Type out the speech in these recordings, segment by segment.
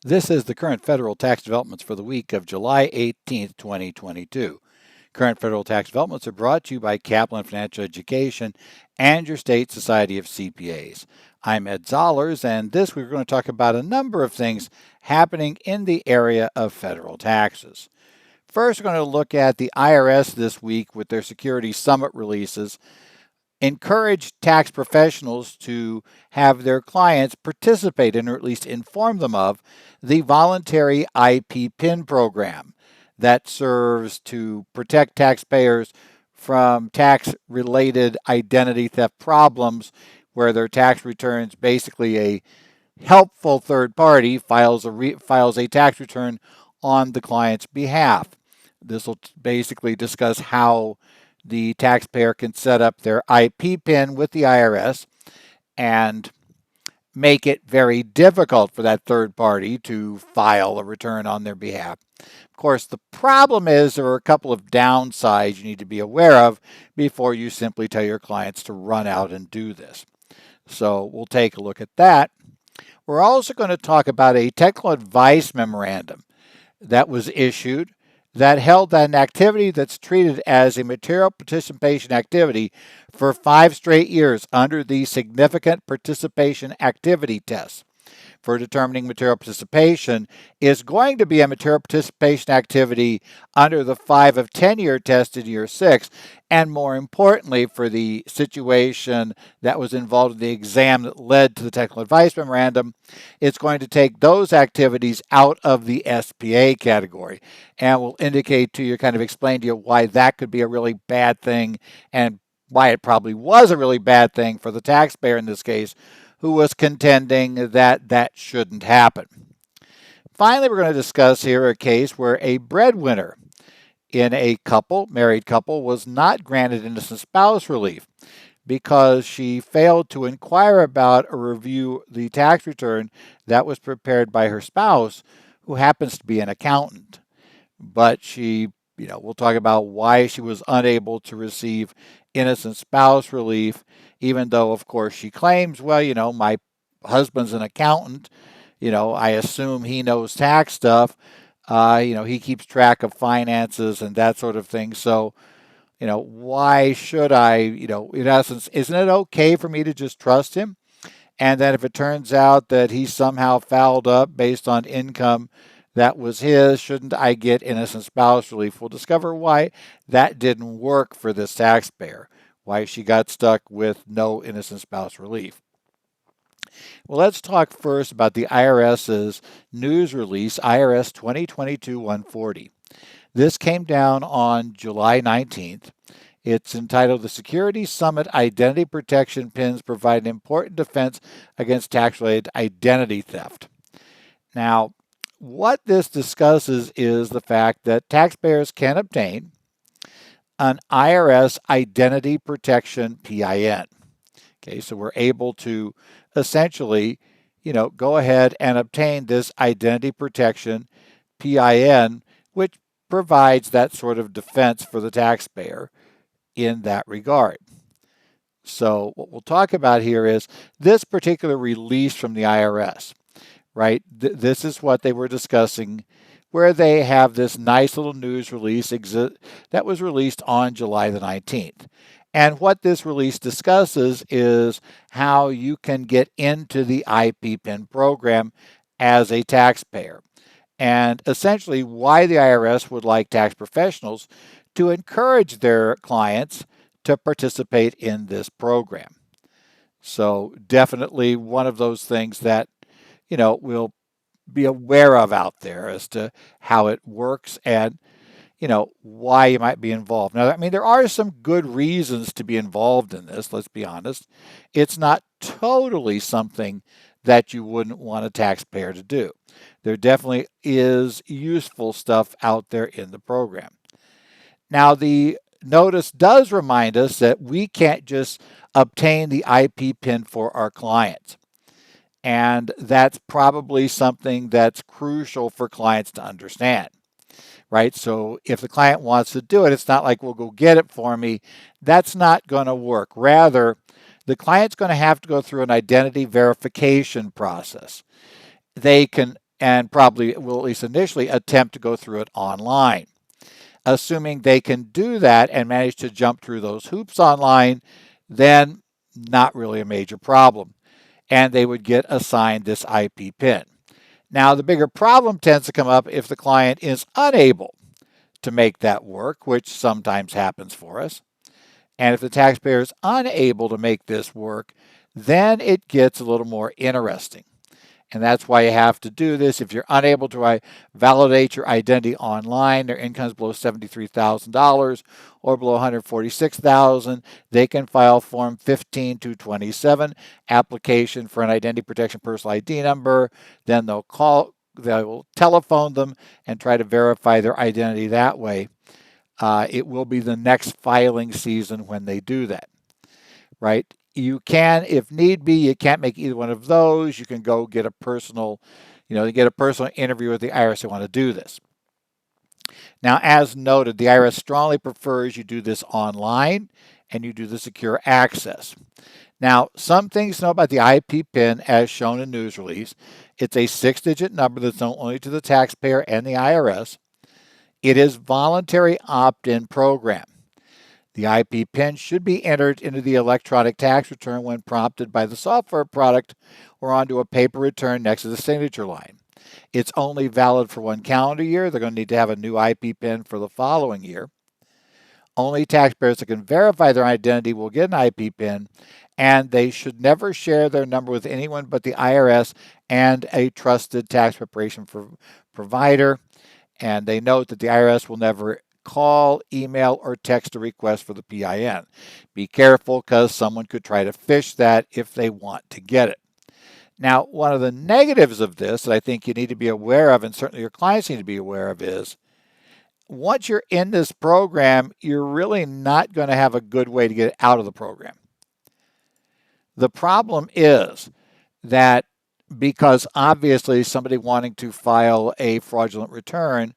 This is the current federal tax developments for the week of July 18th, 2022. Current federal tax developments are brought to you by Kaplan Financial Education and your state society of CPAs. I'm Ed Zollers, and this week we're going to talk about a number of things happening in the area of federal taxes. First, we're going to look at the IRS this week with their Security Summit releases. Encourage tax professionals to have their clients participate in, or at least inform them of, the voluntary IP PIN program that serves to protect taxpayers from tax-related identity theft problems where their tax returns, basically a helpful third party, files a tax return on the client's behalf. This will basically discuss how the taxpayer can set up their IP PIN with the IRS and make it very difficult for that third party to file a return on their behalf. Of course, the problem is there are a couple of downsides you need to be aware of before you simply tell your clients to run out and do this. So we'll take a look at that. We're also going to talk about a technical advice memorandum that was issued that held that an activity that's treated as a material participation activity for 5 straight years under the significant participation activity test for determining material participation is going to be a material participation activity under the 5 of 10-year test in year 6, and more importantly, for the situation that was involved in the exam that led to the technical advice memorandum, it's going to take those activities out of the SPA category, and will indicate to you, kind of explain to you why that could be a really bad thing and why it probably was a really bad thing for the taxpayer in this case, who was contending that that shouldn't happen. Finally, we're going to discuss here a case where a breadwinner in a married couple, was not granted innocent spouse relief because she failed to inquire about or review the tax return that was prepared by her spouse, who happens to be an accountant. But she, we'll talk about why she was unable to receive innocent spouse relief, even though, of course, she claims, well, my husband's an accountant, I assume he knows tax stuff, he keeps track of finances and that sort of thing. So, why should I, in essence, isn't it okay for me to just trust him? And then if it turns out that he somehow fouled up based on income that was his, shouldn't I get innocent spouse relief? We'll discover why that didn't work for this taxpayer, why she got stuck with no innocent spouse relief. Well, let's talk first about the IRS's news release, IRS 2022-140. This came down on July 19th. It's entitled, "The Security Summit Identity Protection Pins Provide an Important Defense Against Tax-Related Identity Theft." Now, what this discusses is the fact that taxpayers can obtain an IRS Identity Protection PIN. Okay, so we're able to essentially, go ahead and obtain this Identity Protection PIN, which provides that sort of defense for the taxpayer in that regard. So what we'll talk about here is this particular release from the IRS. Right? This is what they were discussing, where they have this nice little news release that was released on July the 19th. And what this release discusses is how you can get into the IP PIN program as a taxpayer, and essentially why the IRS would like tax professionals to encourage their clients to participate in this program. So definitely one of those things that we'll be aware of out there as to how it works and, why you might be involved. Now, there are some good reasons to be involved in this, let's be honest. It's not totally something that you wouldn't want a taxpayer to do. There definitely is useful stuff out there in the program. Now, the notice does remind us that we can't just obtain the IP PIN for our clients. And that's probably something that's crucial for clients to understand, right? So if the client wants to do it, it's not like, well, go get it for me. That's not going to work. Rather, the client's going to have to go through an identity verification process. They can and probably will at least initially attempt to go through it online. Assuming they can do that and manage to jump through those hoops online, then not really a major problem. And they would get assigned this IP PIN. Now, the bigger problem tends to come up if the client is unable to make that work, which sometimes happens for us. And if the taxpayer is unable to make this work, then it gets a little more interesting. And that's why you have to do this. If you're unable to validate your identity online, their income is below $73,000 or below $146,000, they can file Form 15227, application for an identity protection personal ID number. Then they will telephone them and try to verify their identity that way. It will be the next filing season when they do that, right? You can, if need be, you can't make either one of those. You can go get a personal, get a personal interview with the IRS who want to do this. Now, as noted, the IRS strongly prefers you do this online and you do the secure access. Now, some things to know about the IP PIN as shown in news release. It's a 6-digit number that's known only to the taxpayer and the IRS. It is voluntary opt-in program. The IP PIN should be entered into the electronic tax return when prompted by the software product or onto a paper return next to the signature line. It's only valid for 1 calendar year. They're going to need to have a new IP PIN for the following year. Only taxpayers that can verify their identity will get an IP PIN, and they should never share their number with anyone but the IRS and a trusted tax preparation provider. And they note that the IRS will never call, email, or text a request for the PIN. Be careful because someone could try to phish that if they want to get it. Now, one of the negatives of this that I think you need to be aware of, and certainly your clients need to be aware of, is once you're in this program, you're really not going to have a good way to get out of the program. The problem is that because obviously somebody wanting to file a fraudulent return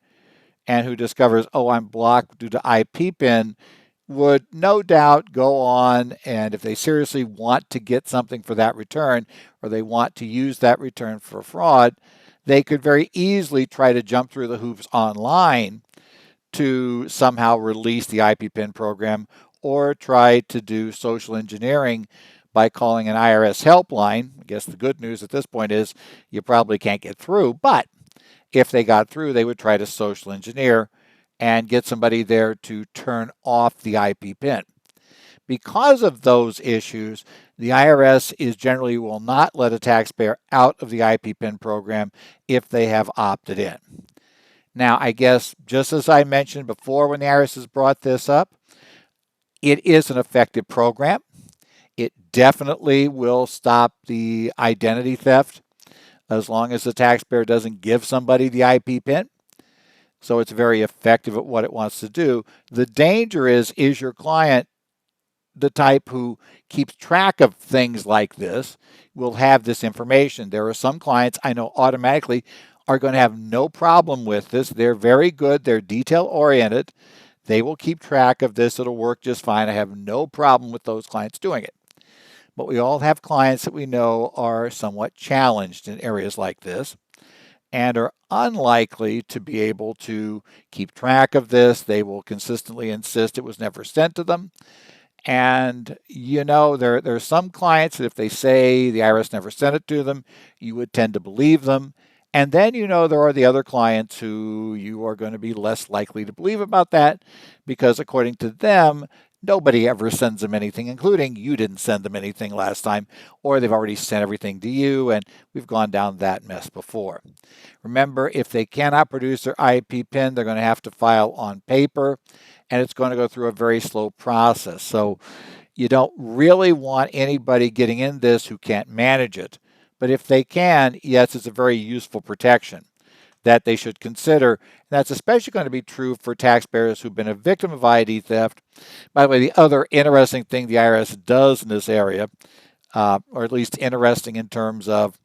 and who discovers, oh, I'm blocked due to IP PIN, would no doubt go on, and if they seriously want to get something for that return or they want to use that return for fraud, they could very easily try to jump through the hoops online to somehow release the IP PIN program or try to do social engineering by calling an IRS helpline. I guess the good news at this point is you probably can't get through, but if they got through, they would try to social engineer and get somebody there to turn off the IP PIN. Because of those issues, the IRS generally will not let a taxpayer out of the IP PIN program if they have opted in. Now, I guess just as I mentioned before when the IRS has brought this up, it is an effective program. It definitely will stop the identity theft as long as the taxpayer doesn't give somebody the IP PIN. So it's very effective at what it wants to do. The danger is your client the type who keeps track of things like this, will have this information. There are some clients I know automatically are going to have no problem with this. They're very good. They're detail-oriented. They will keep track of this. It'll work just fine. I have no problem with those clients doing it. But we all have clients that we know are somewhat challenged in areas like this and are unlikely to be able to keep track of this. They will consistently insist it was never sent to them. And there are some clients that if they say the IRS never sent it to them, you would tend to believe them. And then there are the other clients who you are going to be less likely to believe about that because according to them, nobody ever sends them anything, including you didn't send them anything last time, or they've already sent everything to you, and we've gone down that mess before. Remember, if they cannot produce their IP PIN, they're going to have to file on paper, and it's going to go through a very slow process. So you don't really want anybody getting in this who can't manage it. But if they can, yes, it's a very useful protection that they should consider. And that's especially going to be true for taxpayers who've been a victim of ID theft. By the way, the other interesting thing the IRS does in this area, or at least interesting in terms of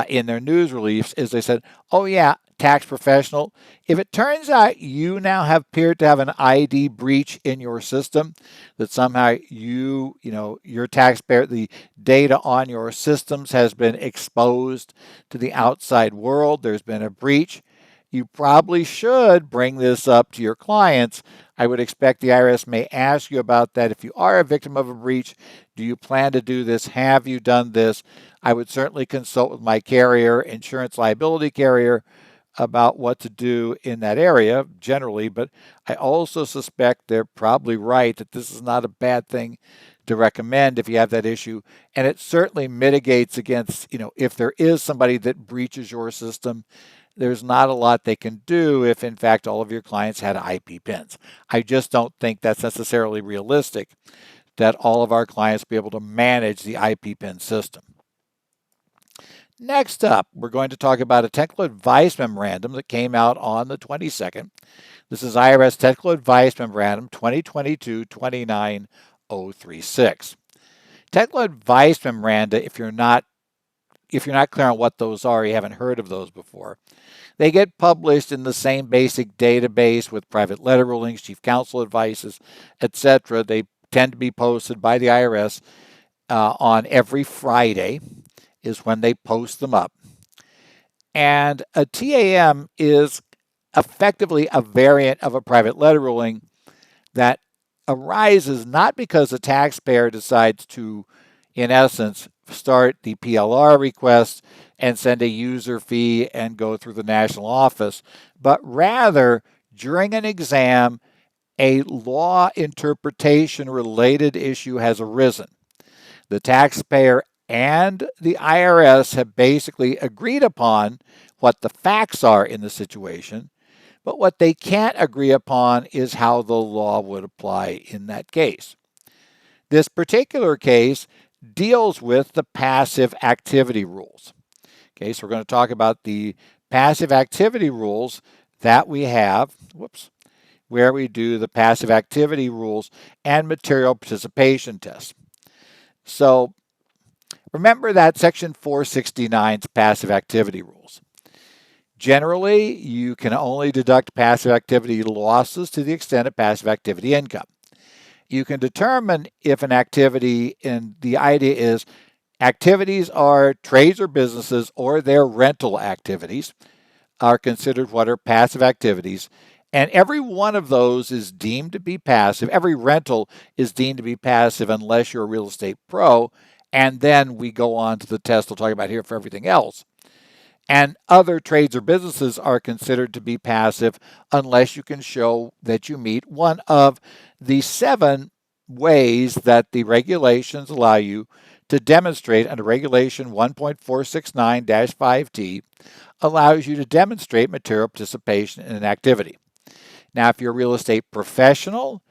in their news release, is they said, oh yeah, tax professional, if it turns out you now have appeared to have an ID breach in your system, that somehow your taxpayer, the data on your systems has been exposed to the outside world, there's been a breach, you probably should bring this up to your clients. I would expect the IRS may ask you about that. If you are a victim of a breach, do you plan to do this? Have you done this? I would certainly consult with my carrier, insurance liability carrier, about what to do in that area generally, but I also suspect they're probably right that this is not a bad thing to recommend if you have that issue. And it certainly mitigates against, if there is somebody that breaches your system, there's not a lot they can do if, in fact, all of your clients had IP pins. I just don't think that's necessarily realistic that all of our clients be able to manage the IP pin system. Next up, we're going to talk about a technical advice memorandum that came out on the 22nd. This is IRS Technical Advice Memorandum 2022-29036. Technical advice memoranda, if you're not clear on what those are, you haven't heard of those before, they get published in the same basic database with private letter rulings, chief counsel advices, etc. They tend to be posted by the IRS on every Friday is when they post them up. And a TAM is effectively a variant of a private letter ruling that arises not because the taxpayer decides to, in essence, start the PLR request and send a user fee and go through the national office, but rather during an exam, a law interpretation related issue has arisen. The taxpayer and the IRS have basically agreed upon what the facts are in the situation, but what they can't agree upon is how the law would apply in that case. This particular case deals with the passive activity rules. Okay, so we're going to talk about the passive activity rules that we have, where we do the passive activity rules and material participation tests. So remember that Section 469's passive activity rules. Generally, you can only deduct passive activity losses to the extent of passive activity income. You can determine if an activity, and the idea is activities are trades or businesses or their rental activities are considered what are passive activities. And every one of those is deemed to be passive. Every rental is deemed to be passive unless you're a real estate pro. And then we go on to the test we'll talk about here for everything else. And other trades or businesses are considered to be passive unless you can show that you meet one of the 7 ways that the regulations allow you to demonstrate under Regulation 1.469-5T allows you to demonstrate material participation in an activity. Now, if you're a real estate professional,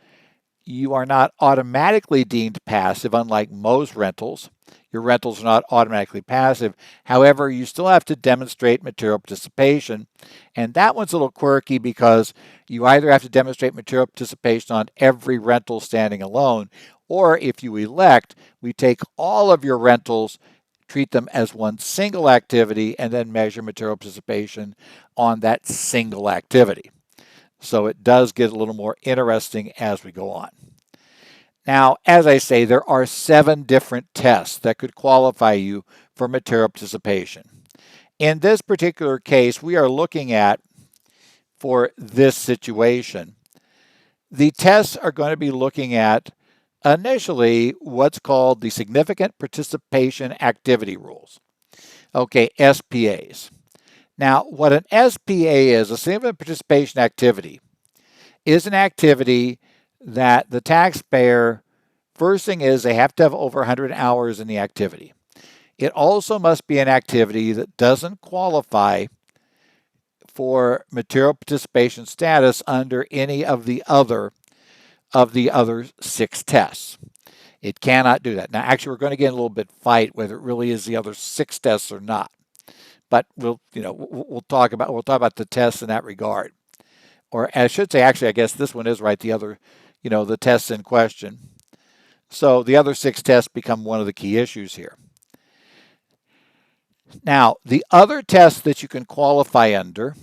you are not automatically deemed passive, unlike most rentals. Your rentals are not automatically passive. However, you still have to demonstrate material participation. And that one's a little quirky because you either have to demonstrate material participation on every rental standing alone, or if you elect, we take all of your rentals, treat them as one single activity, and then measure material participation on that single activity. So it does get a little more interesting as we go on. Now, as I say, there are 7 different tests that could qualify you for material participation. In this particular case, we are looking at, for this situation, the tests are going to be looking at initially what's called the Significant Participation Activity Rules. Okay, SPAs. Now, what an SPA is, a significant participation activity, is an activity that the taxpayer, first thing is they have to have over 100 hours in the activity. It also must be an activity that doesn't qualify for material participation status under any of the other 6 tests. It cannot do that. Now, actually, we're going to get in a little bit fight whether it really is the other 6 tests or not. But we'll talk about the tests in that regard. Or I should say, actually, I guess this one is right. The other, the tests in question. So the other 6 tests become one of the key issues here. Now, the other test that you can qualify under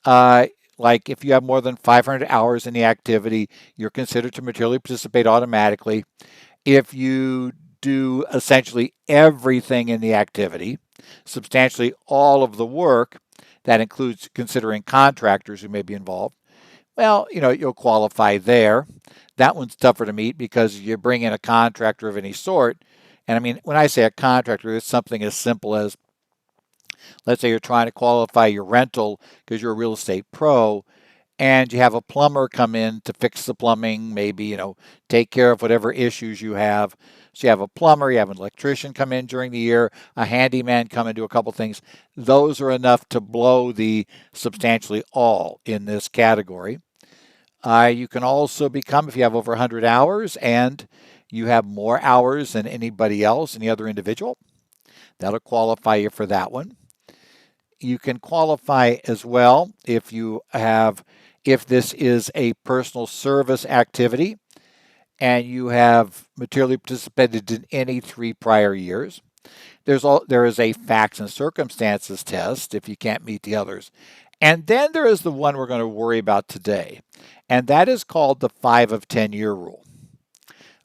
Like if you have more than 500 hours in the activity, you're considered to materially participate automatically. If you do essentially everything in the activity, substantially all of the work, that includes considering contractors who may be involved, well, you'll qualify there. That one's tougher to meet because you bring in a contractor of any sort. And I mean, when I say a contractor, it's something as simple as, let's say you're trying to qualify your rental because you're a real estate pro, and you have a plumber come in to fix the plumbing, maybe, take care of whatever issues you have. So you have a plumber, you have an electrician come in during the year, a handyman come and do a couple things. Those are enough to blow the substantially all in this category. You can also become, if you have over 100 hours and you have more hours than anybody else, any other individual, that'll qualify you for that one. You can qualify as well if this is a personal service activity and you have materially participated in any 3 prior years. There is a facts and circumstances test if you can't meet the others. And then there is the one we're going to worry about today, and that is called the 5 of 10 year rule.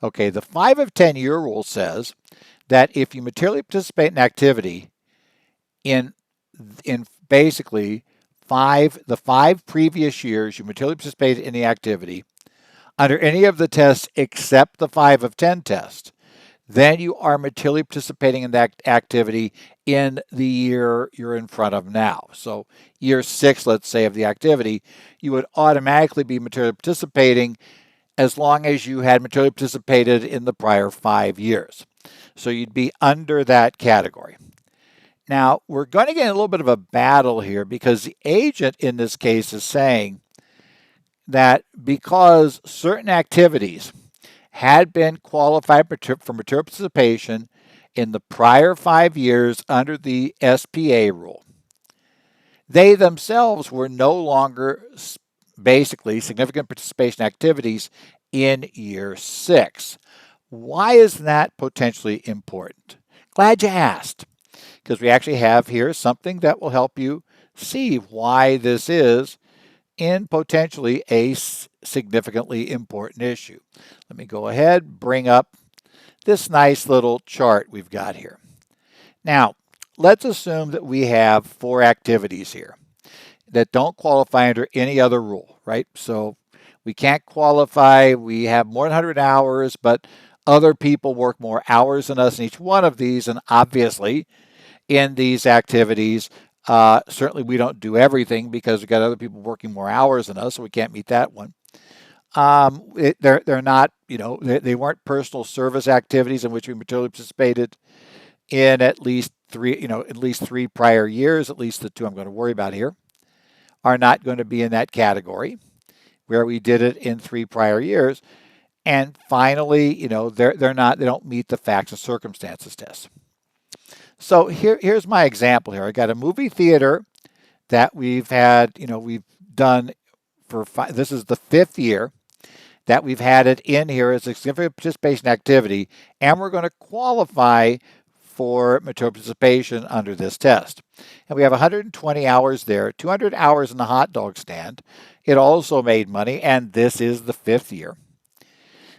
Okay, the 5 of 10 year rule says that if you materially participate in activity in basically the 5 previous years you materially participated in the activity under any of the tests except the 5 of 10 test, then you are materially participating in that activity in the year you're in front of now. So year 6, let's say, of the activity, you would automatically be materially participating as long as you had materially participated in the prior 5 years. So you'd be under that category. Now, we're going to get in a little bit of a battle here because the agent in this case is saying that because certain activities had been qualified for material participation in the prior 5 years under the SPA rule, they themselves were no longer basically significant participation activities in year 6. Why is that potentially important? Glad you asked, because we actually have here something that will help you see why this is in potentially a significantly important issue. Let me go ahead, bring up this nice little chart we've got here. Now, let's assume that we have 4 activities here that don't qualify under any other rule, right? So we can't qualify, we have more than 100 hours, but other people work more hours than us in each one of these, and obviously in these activities, certainly we don't do everything because we've got other people working more hours than us, so we can't meet that one. They're not, they weren't personal service activities in which we materially participated in at least 3 prior years. At least the 2 I'm going to worry about here are not going to be in that category where we did it in 3 prior years. And finally, they don't meet the facts and circumstances test. So here's my example here. I got a movie theater that we've done for this is the 5th year that we've had it in here as a significant participation activity, and we're going to qualify for material participation under this test. And we have 120 hours there, 200 hours in the hot dog stand. It also made money, and this is the 5th year.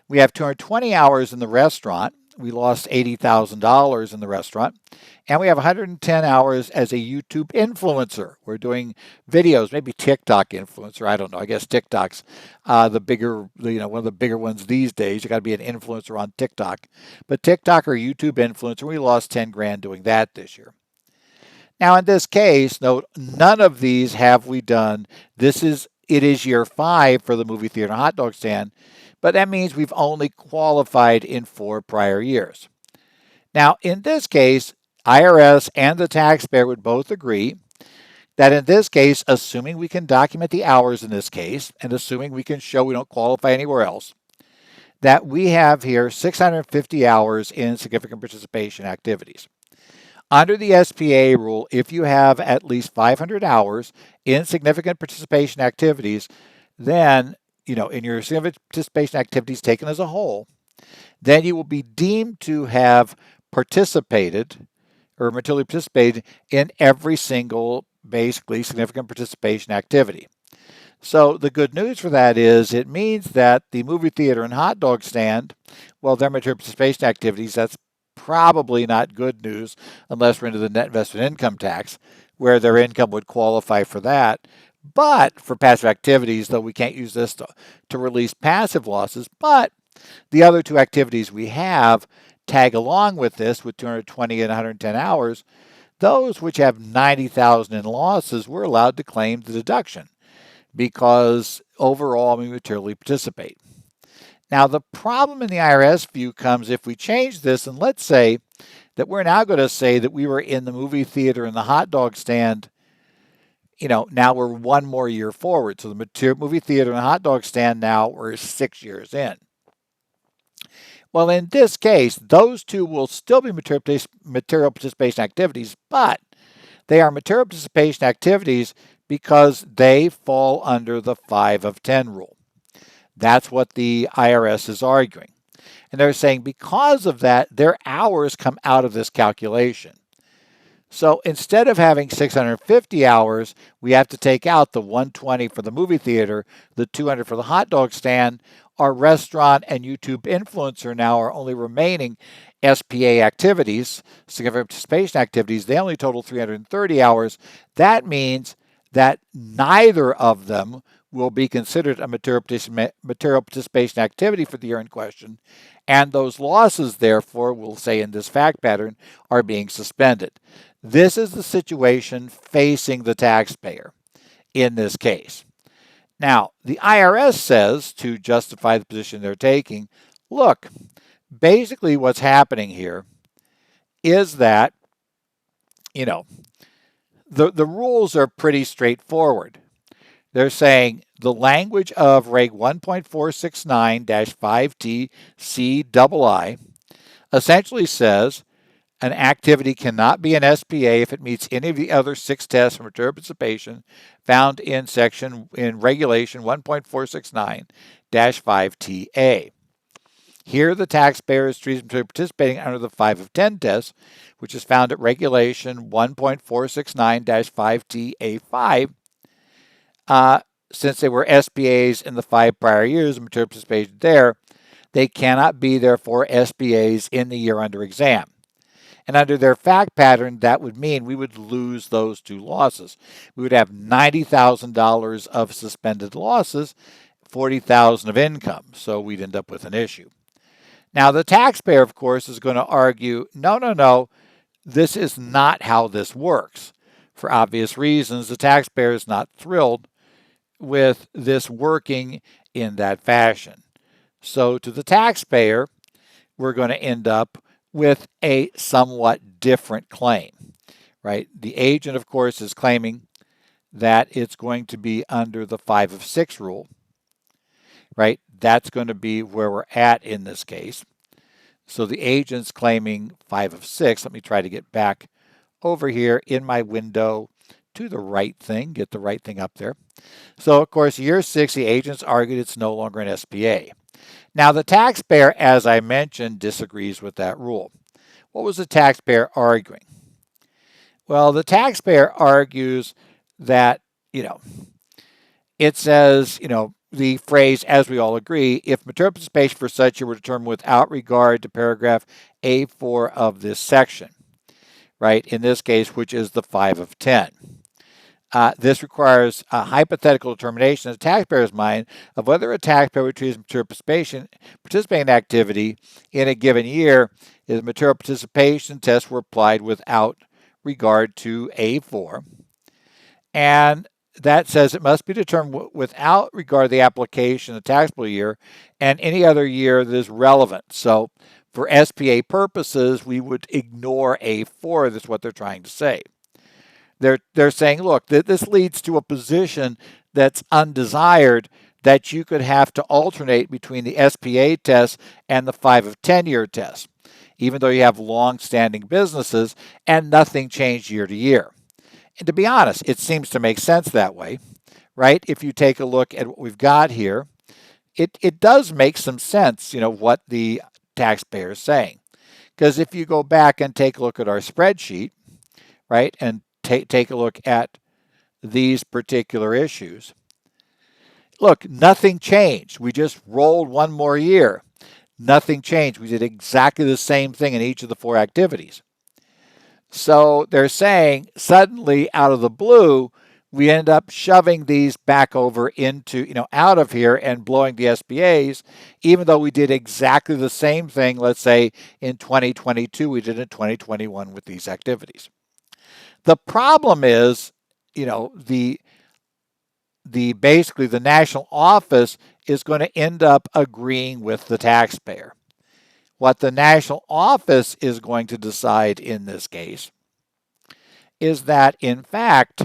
We have 220 hours in the restaurant. We lost $80,000 in the restaurant. And we have 110 hours as a YouTube influencer. We're doing videos, maybe TikTok influencer. I don't know. I guess TikTok's one of the bigger ones these days. You got to be an influencer on TikTok. But TikTok or YouTube influencer, we lost 10 grand doing that this year. Now, in this case, note, none of these have we done. It is year 5 for the movie theater and hot dog stand, but that means we've only qualified in 4 prior years. Now, in this case, IRS and the taxpayer would both agree that in this case, assuming we can document the hours in this case, and assuming we can show we don't qualify anywhere else, that we have here 650 hours in significant participation activities. Under the SPA rule, if you have at least 500 hours in significant participation activities, then, in your significant participation activities taken as a whole, then you will be deemed to have participated or materially participated in every single basically significant participation activity. So the good news for that is it means that the movie theater and hot dog stand, well, their material participation activities, that's probably not good news unless we're into the net investment income tax, where their income would qualify for that. But for passive activities, though we can't use this to release passive losses, but the other two activities we have tag along with this with 220 and 110 hours. Those which have 90,000 in losses, we're allowed to claim the deduction because overall we materially participate. Now, the problem in the IRS view comes if we change this, and let's say that we're now going to say that we were in the movie theater and the hot dog stand, now we're one more year forward. So the movie theater and the hot dog stand now we're 6 years in. Well, in this case, those two will still be material participation activities, but they are material participation activities because they fall under the 5 of 10 rule. That's what the IRS is arguing. And they're saying because of that, their hours come out of this calculation. So instead of having 650 hours, we have to take out the 120 for the movie theater, the 200 for the hot dog stand. Our restaurant and YouTube influencer now are only remaining SPA activities, significant participation activities. They only total 330 hours. That means that neither of them will be considered a material participation activity for the year in question, and those losses, therefore, we'll say in this fact pattern, are being suspended. This is the situation facing the taxpayer in this case. Now, the IRS says, to justify the position they're taking, look, basically what's happening here is that, the rules are pretty straightforward. They're saying the language of Reg 1.469-5T CII essentially says an activity cannot be an SPA if it meets any of the other 6 tests for material participation found in Regulation 1.469-5TA. Here, the taxpayer is treated as participating under the 5 of 10 test, which is found at Regulation 1.469-5TA5. Since they were SPAs in the 5 prior years of material participation there, they cannot be, therefore, SPAs in the year under exam. And under their fact pattern, that would mean we would lose those two losses. We would have $90,000 of suspended losses, $40,000 of income. So we'd end up with an issue. Now, the taxpayer, of course, is going to argue, no, this is not how this works. For obvious reasons, the taxpayer is not thrilled with this working in that fashion. So to the taxpayer, we're going to end up with a somewhat different claim, right? The agent, of course, is claiming that it's going to be under the 5 of 6 rule, right? That's going to be where we're at in this case. So the agent's claiming 5 of 6. Let me try to get back over here in my window to the right thing, get the right thing up there. So, of course, year 6, the agents argued it's no longer an SPA. Now, the taxpayer, as I mentioned, disagrees with that rule. What was the taxpayer arguing? Well, the taxpayer argues that, it says, the phrase, as we all agree, if material participation for such year were determined without regard to paragraph A4 of this section, right, in this case, which is the 5 of 10. This requires a hypothetical determination in the taxpayer's mind of whether a taxpayer would treat as material participating activity in a given year if material participation tests were applied without regard to A4. And that says it must be determined without regard to the application of the taxable year and any other year that is relevant. So for SPA purposes, we would ignore A4. That's what they're trying to say. They're saying, look, this leads to a position that's undesired, that you could have to alternate between the SPA test and the 5 of 10 year test, even though you have long-standing businesses and nothing changed year to year. And to be honest, it seems to make sense that way, right? If you take a look at what we've got here, it does make some sense, what the taxpayer is saying. Because if you go back and take a look at our spreadsheet, right, and take a look at these particular issues. Look, nothing changed. We just rolled one more year. Nothing changed. We did exactly the same thing in each of the four activities. So they're saying suddenly out of the blue, we end up shoving these back over into, out of here and blowing the SBAs, even though we did exactly the same thing, let's say in 2022, we did in 2021 with these activities. The problem is, basically the national office is going to end up agreeing with the taxpayer. What the national office is going to decide in this case is that, in fact,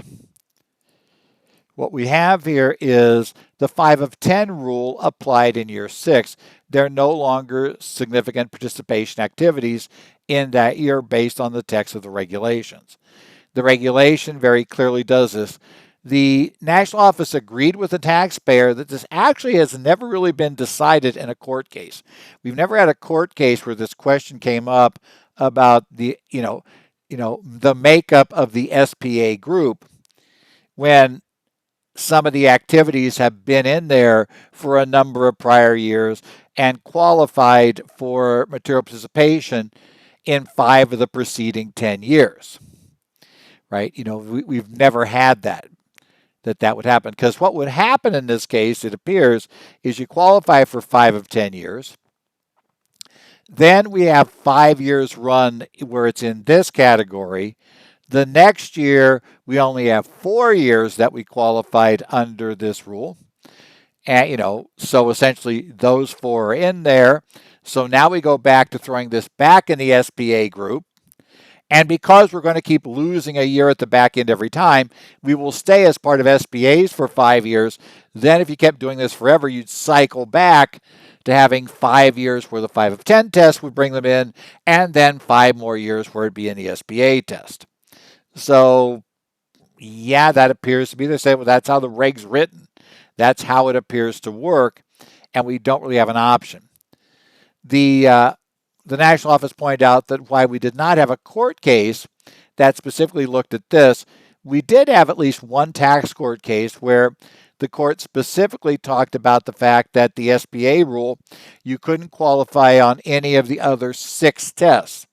what we have here is the 5 of 10 rule applied in year 6. They're no longer significant participation activities in that year based on the text of the regulations. The regulation very clearly does this. The national office agreed with the taxpayer that this actually has never really been decided in a court case. We've never had a court case where this question came up about the makeup of the SPA group when some of the activities have been in there for a number of prior years and qualified for material participation in 5 of the preceding 10 years. Right? We've never had that would happen, because what would happen in this case, it appears, is you qualify for 5 of 10 years. Then we have 5 years run where it's in this category. The next year, we only have 4 years that we qualified under this rule. And, so essentially those 4 are in there. So now we go back to throwing this back in the SPA group. And because we're going to keep losing a year at the back end every time, we will stay as part of SBAs for 5 years. Then if you kept doing this forever, you'd cycle back to having 5 years where the 5 of 10 test would bring them in, and then 5 more years where it'd be in the SBA test. So, yeah, that appears to be the same. Well, that's how the reg's written. That's how it appears to work, and we don't really have an option. The national office pointed out that why we did not have a court case that specifically looked at this, we did have at least one tax court case where the court specifically talked about the fact that the SBA rule, you couldn't qualify on any of the other 6 tests.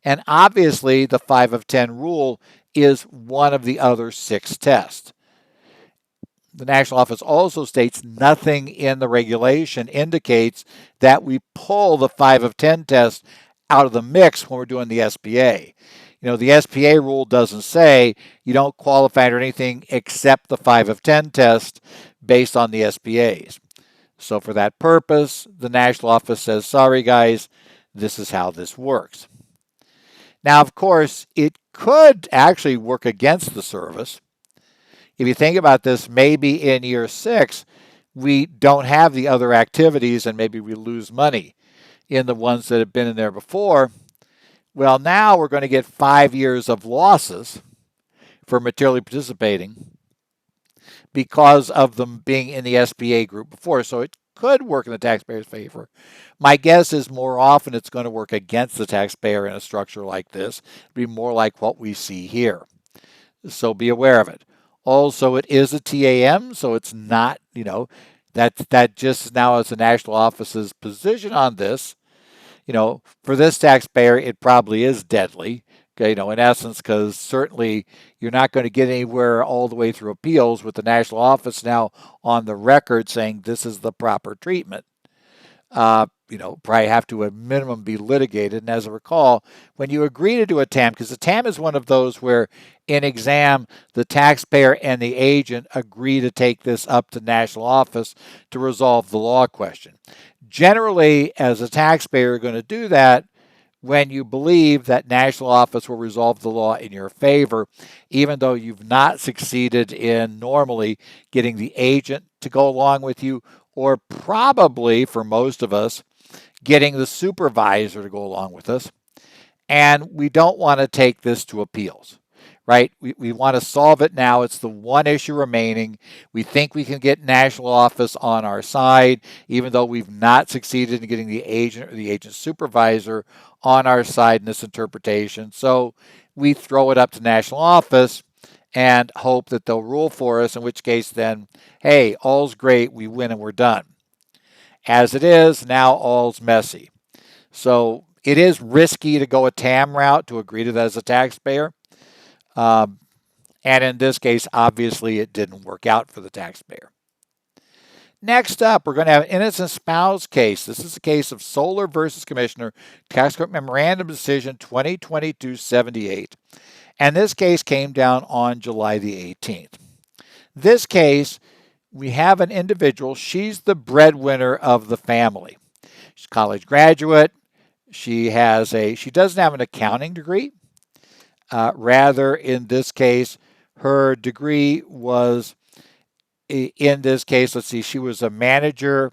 And obviously, the 5 of 10 rule is one of the other 6 tests. The national office also states nothing in the regulation indicates that we pull the 5 of 10 test out of the mix when we're doing the SBA. The SBA rule doesn't say you don't qualify for anything except the 5 of 10 test based on the SBAs. So for that purpose, the national office says, sorry guys, this is how this works. Now, of course, it could actually work against the service. If you think about this, maybe in year 6, we don't have the other activities and maybe we lose money in the ones that have been in there before. Well, now we're going to get 5 years of losses for materially participating because of them being in the SBA group before. So it could work in the taxpayer's favor. My guess is more often it's going to work against the taxpayer in a structure like this. It'd be more like what we see here. So be aware of it. Also, it is a TAM, so it's not, that just now is the national office's position on this. For this taxpayer, it probably is deadly, in essence, because certainly you're not going to get anywhere all the way through appeals with the national office now on the record saying this is the proper treatment. Probably have to at minimum be litigated. And as I recall, when you agree to do a TAM, because the TAM is one of those where in exam, the taxpayer and the agent agree to take this up to national office to resolve the law question. Generally, as a taxpayer, you're going to do that when you believe that national office will resolve the law in your favor, even though you've not succeeded in normally getting the agent to go along with you, or probably, for most of us, getting the supervisor to go along with us. And we don't want to take this to appeals, right? We want to solve it now. It's the one issue remaining. We think we can get national office on our side, even though we've not succeeded in getting the agent or the agent supervisor on our side in this interpretation. So we throw it up to national office and hope that they'll rule for us, in which case then, hey, all's great, we win and we're done. As it is, now all's messy. So it is risky to go a TAM route, to agree to that as a taxpayer. And in this case, obviously, it didn't work out for the taxpayer. Next up, we're going to have an innocent spouse case. This is a case of Solar versus Commissioner, Tax Court Memorandum Decision 2022-78. And this case came down on July the 18th. This case, we have an individual. She's the breadwinner of the family. She's a college graduate. She doesn't have an accounting degree. Rather, in this case, her degree was, in this case, let's see, she was a manager.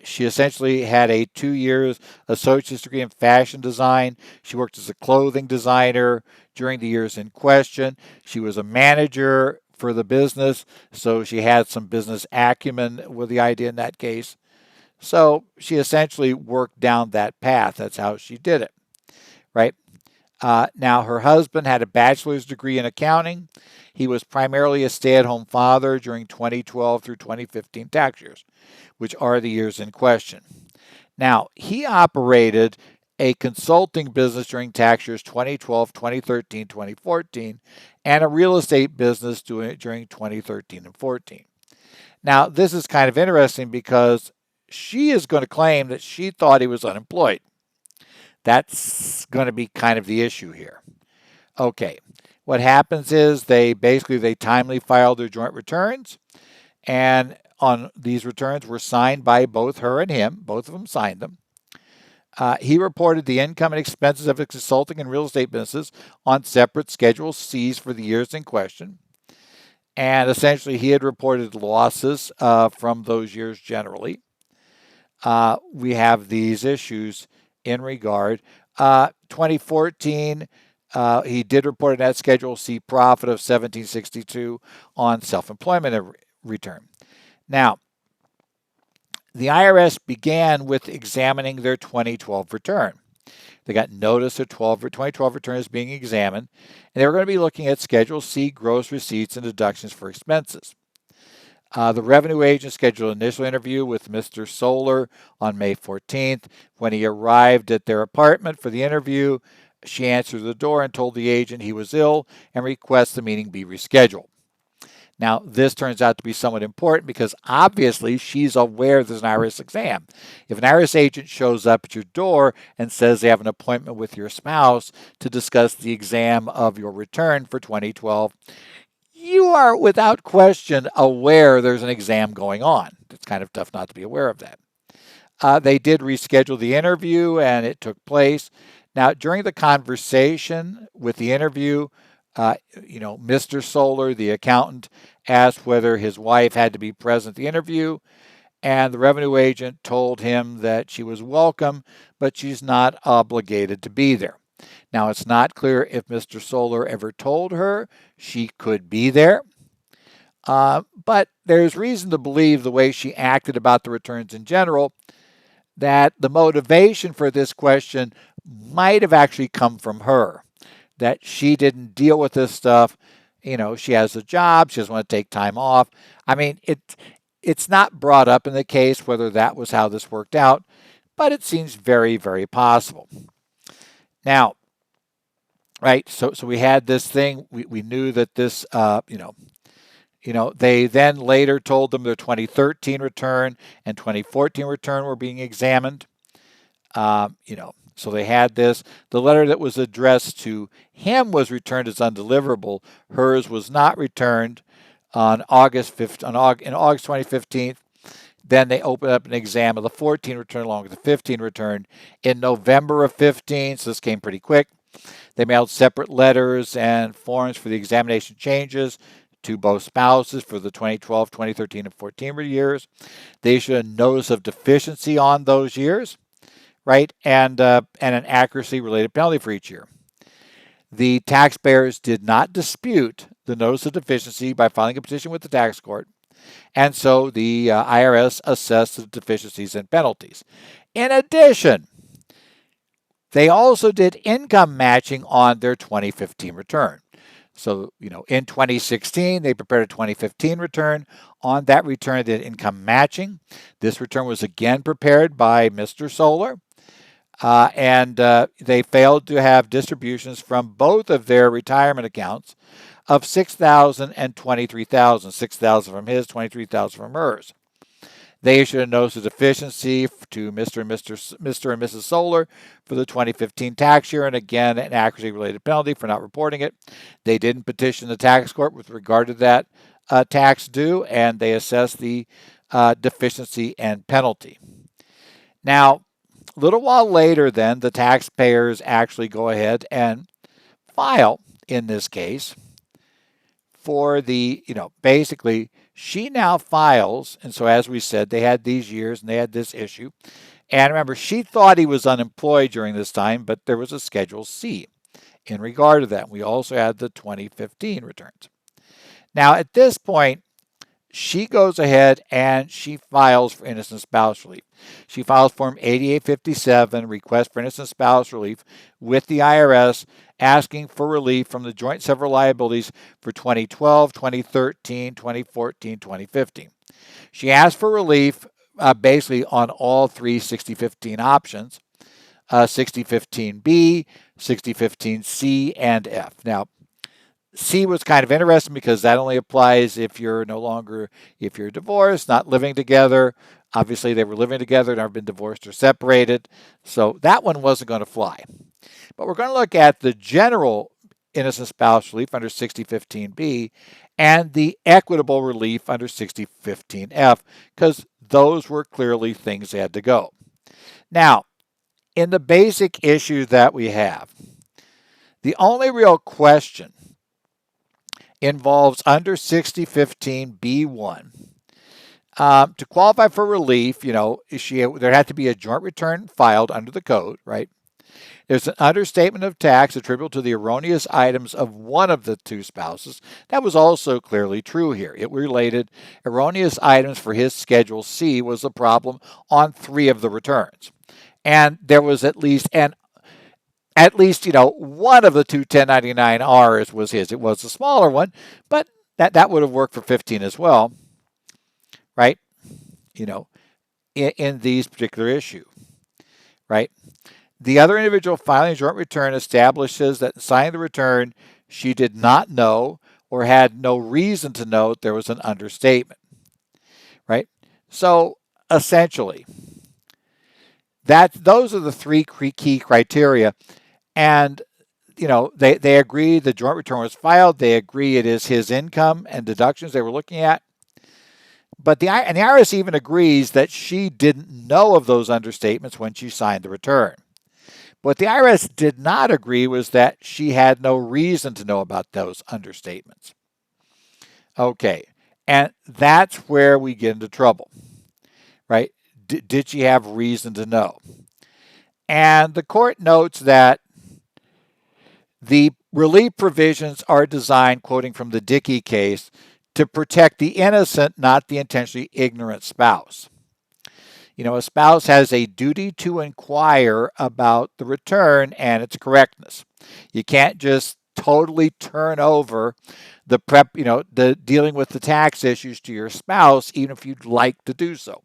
She essentially had a 2 years associate's degree in fashion design. She worked as a clothing designer during the years in question. She was a manager for the business, so she had some business acumen with the idea in that case. So she essentially worked down that path. That's how she did it, right? Now, her husband had a bachelor's degree in accounting. He was primarily a stay-at-home father during 2012 through 2015 tax years, which are the years in question. Now, he operated a consulting business during tax years 2012, 2013, 2014, and a real estate business during 2013 and 14. Now, this is kind of interesting because she is going to claim that she thought he was unemployed. That's going to be kind of the issue here. Okay, what happens is they timely filed their joint returns, and on these returns were signed by both her and him. Both of them signed them. He reported the income and expenses of his consulting and real estate businesses on separate Schedule Cs for the years in question. And essentially, he had reported losses from those years generally. We have these issues in regard. 2014, he did report a net Schedule C profit of $1,762 on self-employment return. Now, the IRS began with examining their 2012 return. They got notice of 2012 return is being examined, and they were going to be looking at Schedule C gross receipts and deductions for expenses. The revenue agent scheduled an initial interview with Mr. Solar on May 14th. When he arrived at their apartment for the interview, she answered the door and told the agent he was ill and requested the meeting be rescheduled. Now, this turns out to be somewhat important because obviously she's aware there's an IRS exam. If an IRS agent shows up at your door and says they have an appointment with your spouse to discuss the exam of your return for 2012, you are without question aware there's an exam going on. It's kind of tough not to be aware of that. They did reschedule the interview and it took place. Now, during the conversation with the interview, Mr. Solar, the accountant, asked whether his wife had to be present at the interview, and the revenue agent told him that she was welcome, but she's not obligated to be there. Now, it's not clear if Mr. Solar ever told her she could be there, but there's reason to believe the way she acted about the returns in general, that the motivation for this question might have actually come from her, that she didn't deal with this stuff. She has a job, she doesn't want to take time off. I mean, it's not brought up in the case whether that was how this worked out, but it seems very, very possible. Now, right, so we had this thing, we knew that this, they then later told them their 2013 return and 2014 return were being examined. So they had this. The letter that was addressed to him was returned as undeliverable. Hers was not returned on August 2015. Then they opened up an exam of the 14 return along with the 15 return in November of 15. So this came pretty quick. They mailed separate letters and forms for the examination changes to both spouses for the 2012, 2013, and 14 years. They issued a notice of deficiency on those years, right, and an accuracy-related penalty for each year. The taxpayers did not dispute the notice of deficiency by filing a petition with the tax court, and so the IRS assessed the deficiencies and penalties. In addition, they also did income matching on their 2015 return. So, in 2016, they prepared a 2015 return. On that return, they did income matching. This return was again prepared by Mr. Solar. And they failed to have distributions from both of their retirement accounts of $6,000 and $23,000. $6,000 from his, $23,000 from hers. They issued a notice of deficiency to Mr. and Mrs. Solar for the 2015 tax year, and again, an accuracy-related penalty for not reporting it. They didn't petition the tax court with regard to that tax due, and they assessed the deficiency and penalty. Now, a little while later, then, the taxpayers actually go ahead and file, in this case, for the, basically, she now files, and so as we said, they had these years and they had this issue. And remember, she thought he was unemployed during this time, but there was a Schedule C in regard to that. We also had the 2015 returns. Now, at this point, she goes ahead and she files for innocent spouse relief. She files Form 8857, request for innocent spouse relief with the IRS, asking for relief from the joint several liabilities for 2012, 2013, 2014, 2015. She asked for relief basically on all three 6015 options, 6015B, 6015C, and F. Now, C was kind of interesting because that only applies if you're divorced, not living together. Obviously, they were living together, never been divorced or separated. So that one wasn't going to fly. But we're going to look at the general innocent spouse relief under 6015B and the equitable relief under 6015F, because those were clearly things that had to go. Now, in the basic issue that we have, the only real question involves under 6015B1. To qualify for relief, there had to be a joint return filed under the code, right? There's an understatement of tax attributable to the erroneous items of one of the two spouses. That was also clearly true here. It related erroneous items for his Schedule C was a problem on three of the returns. And there was at least one of the two 1099Rs was his. It was a smaller one, but that would have worked for 15 as well, right? In these particular issue, right? The other individual filing a joint return establishes that in signing the return, she did not know or had no reason to know there was an understatement, right? So essentially, those are the three key criteria. And, they agree the joint return was filed. They agree it is his income and deductions they were looking at. But the IRS even agrees that she didn't know of those understatements when she signed the return. What the IRS did not agree was that she had no reason to know about those understatements. Okay, and that's where we get into trouble, right? Did she have reason to know? And the court notes that the relief provisions are designed, quoting from the Dickey case, to protect the innocent, not the intentionally ignorant spouse. A spouse has a duty to inquire about the return and its correctness. You can't just totally turn over the dealing with the tax issues to your spouse, even if you'd like to do so.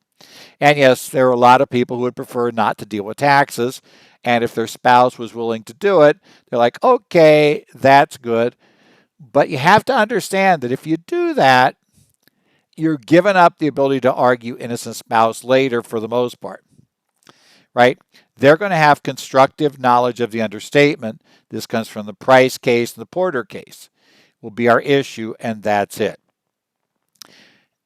And yes, there are a lot of people who would prefer not to deal with taxes. And if their spouse was willing to do it, they're like, okay, that's good. But you have to understand that if you do that, you're giving up the ability to argue innocent spouse later for the most part, right? They're going to have constructive knowledge of the understatement. This comes from the Price case and the Porter case. Will be our issue, and that's it.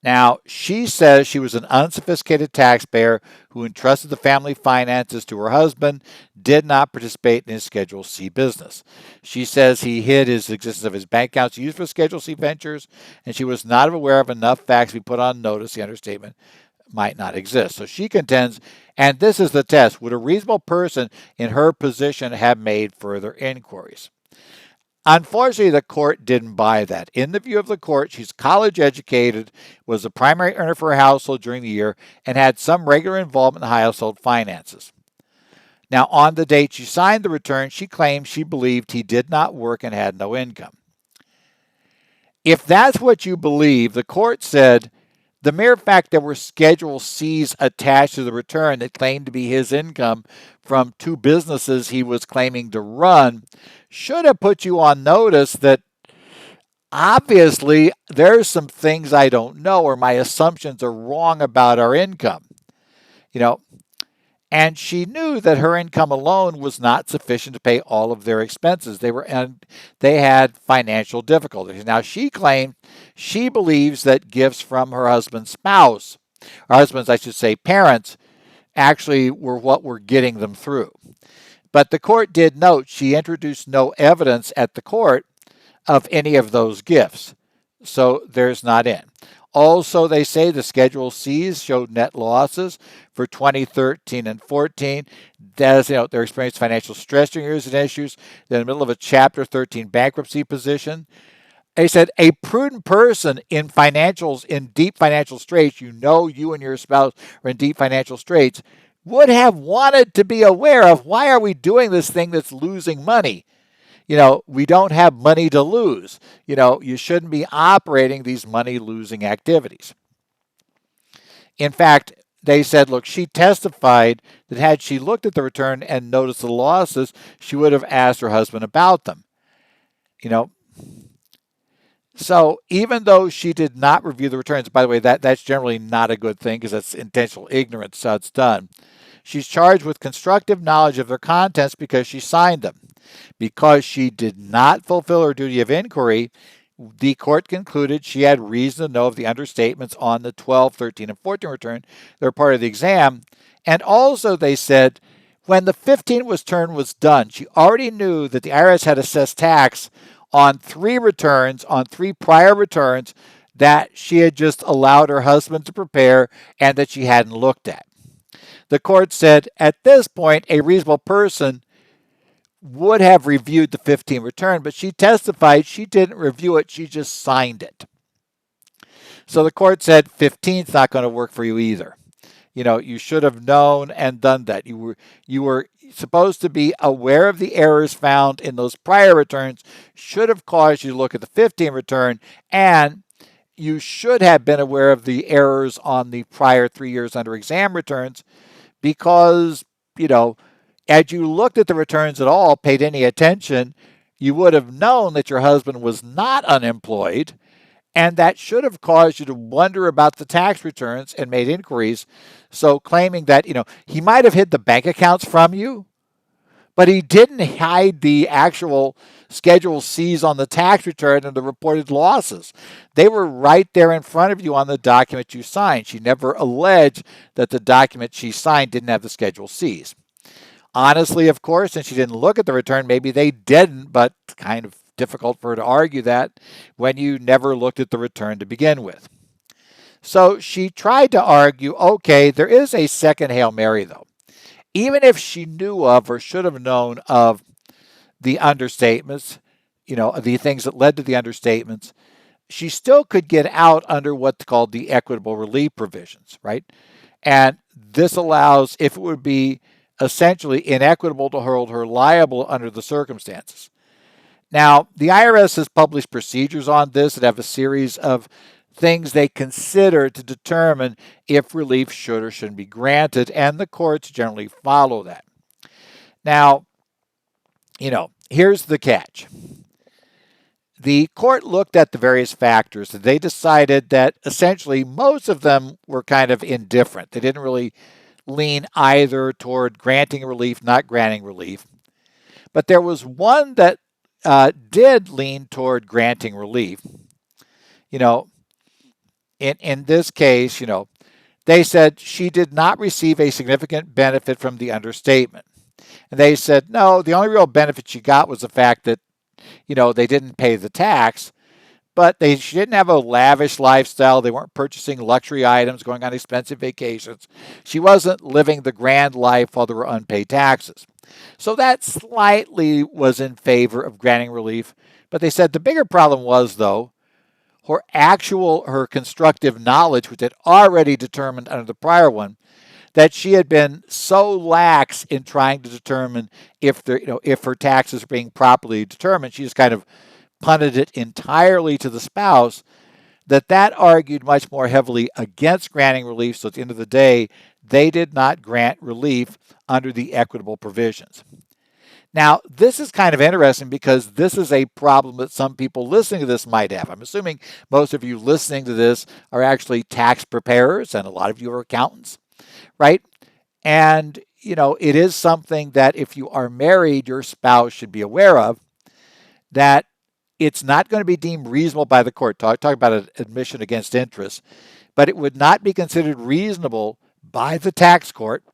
Now, she says she was an unsophisticated taxpayer who entrusted the family finances to her husband, did not participate in his Schedule C business. She says he hid his existence of his bank accounts used for Schedule C ventures, and she was not aware of enough facts to be put on notice the understatement might not exist. So she contends, and this is the test, would a reasonable person in her position have made further inquiries? Unfortunately, the court didn't buy that. In the view of the court, she's college educated, was the primary earner for her household during the year, and had some regular involvement in the household finances. Now, on the date she signed the return, she claimed she believed he did not work and had no income. If that's what you believe, the court said the mere fact there were Schedule C's attached to the return that claimed to be his income from two businesses he was claiming to run should have put you on notice that obviously there's some things I don't know or my assumptions are wrong about our income. You know, and she knew that her income alone was not sufficient to pay all of their expenses. They had financial difficulties. Now she claimed she believes that gifts from her husband's spouse, or husband's, I should say, parents, actually were what were getting them through. But the court did note she introduced no evidence at the court of any of those gifts. So there's not in. Also, they say the Schedule C's showed net losses for 2013 and 14. They're experiencing financial stress during years and issues. They're in the middle of a Chapter 13 bankruptcy position. They said a prudent person in deep financial straits, you and your spouse are in deep financial straits, would have wanted to be aware of, why are we doing this thing that's losing money? We don't have money to lose. You shouldn't be operating these money-losing activities. In fact, they said, look, she testified that had she looked at the return and noticed the losses, she would have asked her husband about them. So even though she did not review the returns, by the way, that's generally not a good thing because that's intentional ignorance, so it's done. She's charged with constructive knowledge of their contents because she signed them. Because she did not fulfill her duty of inquiry, the court concluded she had reason to know of the understatements on the 12, 13, and 14 return. They're part of the exam. And also they said when the 15 return was done, she already knew that the IRS had assessed tax on three prior returns that she had just allowed her husband to prepare and that she hadn't looked at. The court said at this point, a reasonable person would have reviewed the 15 return, but she testified she didn't review it, she just signed it. So the court said 15 is not going to work for you either. You should have known and done that. You were supposed to be aware of the errors found in those prior returns, should have caused you to look at the 15 return, and you should have been aware of the errors on the prior 3 years under exam returns because, as you looked at the returns at all, paid any attention, you would have known that your husband was not unemployed, and that should have caused you to wonder about the tax returns and made inquiries. So claiming that, he might have hid the bank accounts from you, but he didn't hide the actual Schedule C's on the tax return and the reported losses. They were right there in front of you on the document you signed. She never alleged that the document she signed didn't have the Schedule C's. Honestly, of course, since she didn't look at the return, maybe they didn't, but kind of difficult for her to argue that when you never looked at the return to begin with. So she tried to argue, okay, there is a second Hail Mary, though. Even if she knew of or should have known of the understatements, the things that led to the understatements, she still could get out under what's called the equitable relief provisions, right? And this allows, if it would be essentially inequitable to hold her liable under the circumstances. Now, the IRS has published procedures on this that have a series of things they consider to determine if relief should or shouldn't be granted, and the courts generally follow that. Now, here's the catch. The court looked at the various factors and they decided that essentially most of them were kind of indifferent. They didn't really lean either toward granting relief, not granting relief. But there was one that did lean toward granting relief. In this case, they said she did not receive a significant benefit from the understatement. And they said, no, the only real benefit she got was the fact that, they didn't pay the tax. But she didn't have a lavish lifestyle. They weren't purchasing luxury items, going on expensive vacations. She wasn't living the grand life while there were unpaid taxes. So that slightly was in favor of granting relief. But they said the bigger problem was, though, her constructive knowledge, which had already determined under the prior one, that she had been so lax in trying to determine if her taxes were being properly determined. She just kind of punted it entirely to the spouse, that argued much more heavily against granting relief. So at the end of the day, they did not grant relief under the equitable provisions. Now, this is kind of interesting because this is a problem that some people listening to this might have. I'm assuming most of you listening to this are actually tax preparers, and a lot of you are accountants, right? And, it is something that if you are married, your spouse should be aware of, that it's not going to be deemed reasonable by the court. Talk about an admission against interest, but it would not be considered reasonable by the tax court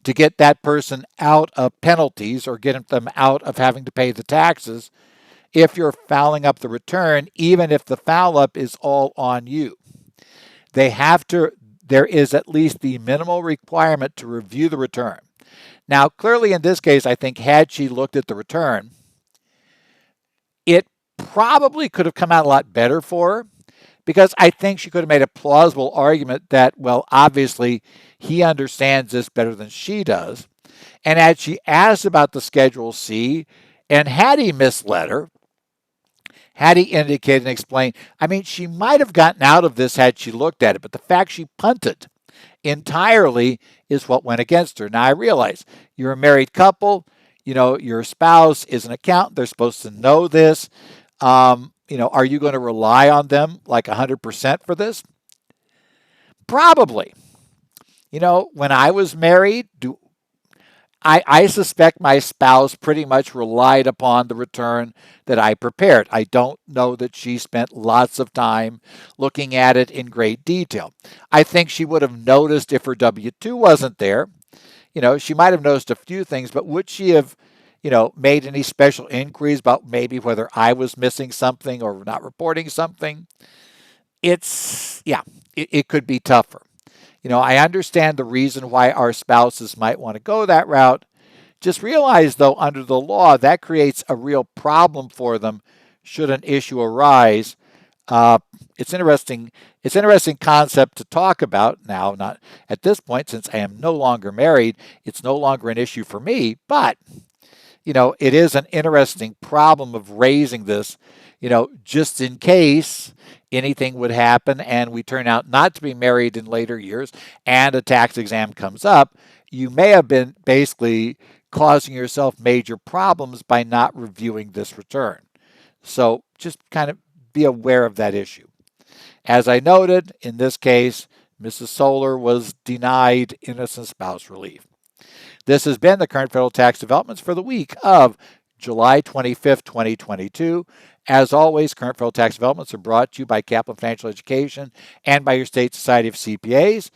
to get that person out of penalties or get them out of having to pay the taxes if you're fouling up the return, even if the foul up is all on you. There is at least the minimal requirement to review the return. Now, clearly in this case, I think had she looked at the return, it probably could have come out a lot better for her, because I think she could have made a plausible argument that, well, obviously he understands this better than she does. And had she asked about the Schedule C, and had he misled her, had he indicated and explained, she might have gotten out of this had she looked at it, but the fact she punted entirely is what went against her. Now, I realize you're a married couple, your spouse is an accountant, they're supposed to know this. Are you going to rely on them like 100% for this? Probably. When I was married, I suspect my spouse pretty much relied upon the return that I prepared. I don't know that she spent lots of time looking at it in great detail. I think she would have noticed if her W-2 wasn't there. She might have noticed a few things, but would she have, made any special inquiries about maybe whether I was missing something or not reporting something? It could be tougher. I understand the reason why our spouses might want to go that route. Just realize, though, under the law, that creates a real problem for them should an issue arise. It's interesting concept to talk about now. Not at this point, since I am no longer married, it's no longer an issue for me. But it is an interesting problem of raising this. Just in case anything would happen and we turn out not to be married in later years and a tax exam comes up, you may have been basically causing yourself major problems by not reviewing this return. So just kind of be aware of that issue. As I noted, in this case, Mrs. Solar was denied innocent spouse relief. This has been the current federal tax developments for the week of July 25th, 2022. As always, current federal tax developments are brought to you by Kaplan Financial Education and by your state society of CPAs.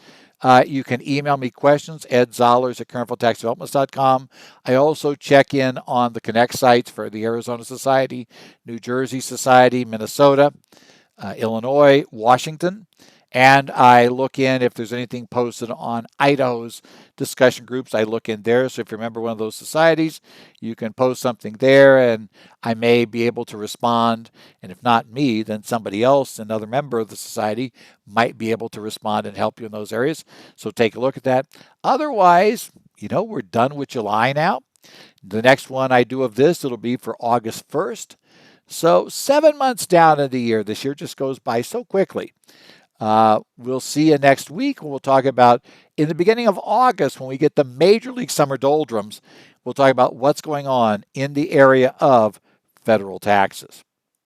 You can email me questions, edzollers@currentfederaltaxdevelopments.com. I also check in on the Connect sites for the Arizona Society, New Jersey Society, Minnesota, Illinois, Washington. And I look in if there's anything posted on Idaho's discussion groups. I look in there. So if you're a member of one of those societies, you can post something there and I may be able to respond. And if not me, then somebody else, another member of the society, might be able to respond and help you in those areas. So take a look at that. Otherwise, we're done with July now. The next one I do of this, it'll be for August 1st. So 7 months down in the year. This year just goes by so quickly. We'll see you next week when we'll talk about, in the beginning of August, when we get the Major League Summer doldrums, we'll talk about what's going on in the area of federal taxes.